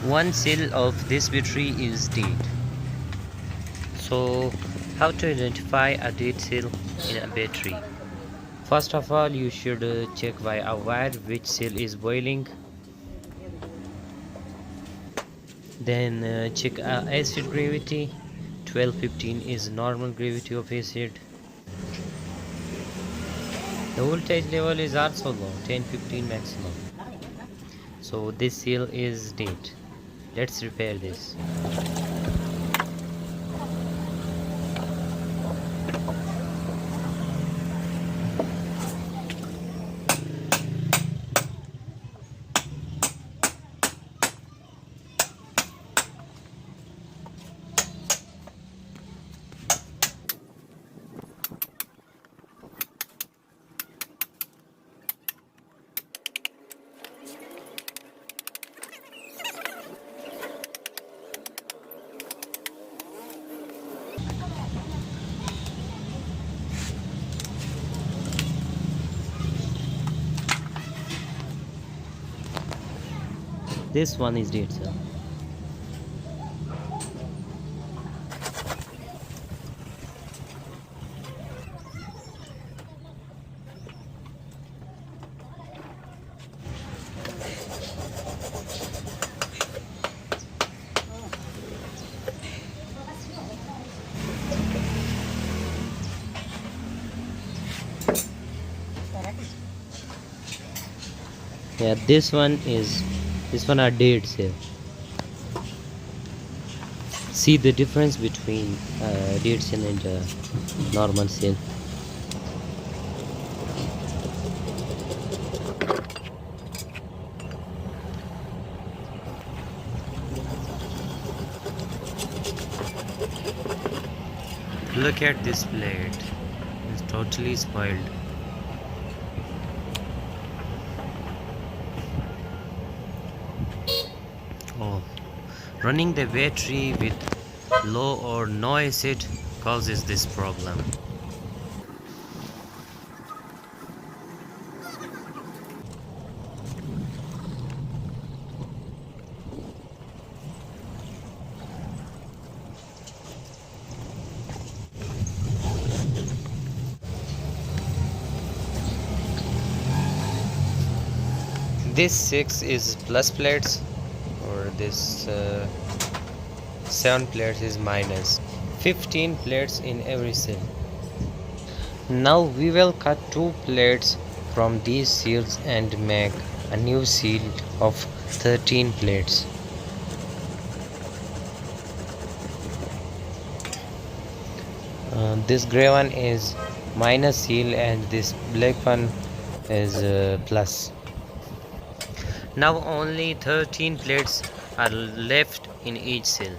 One cell of this battery is dead. So, how to identify a dead cell in a battery? First of all, you should check by a wire which cell is boiling. Then check acid gravity. 1215 is normal gravity of acid. The voltage level is also low, 1015 maximum. So this cell is dead. Let's repair this. This one is dead, sir. Yeah, this one are dead, sir. See the difference between dead cell and normal cell. Look at this plate. It's totally spoiled. Oh, running the battery with low or no acid causes this problem. This 6 is plus plates, or this 7 plates is minus. 15 plates in every cell. Now we will cut 2 plates from these seals and make a new seal of 13 plates. This gray one is minus seal and this black one is plus. Now only 13 plates are left in each cell.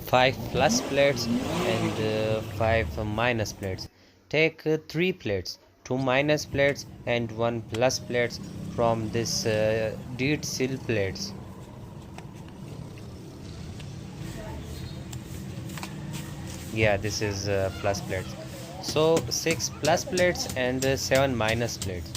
Five plus plates and five minus plates. Take 3 plates, 2 minus plates and 1 plus plates from this dead seal plates. Yeah, this is plus plates. So 6 plus plates and 7 minus plates.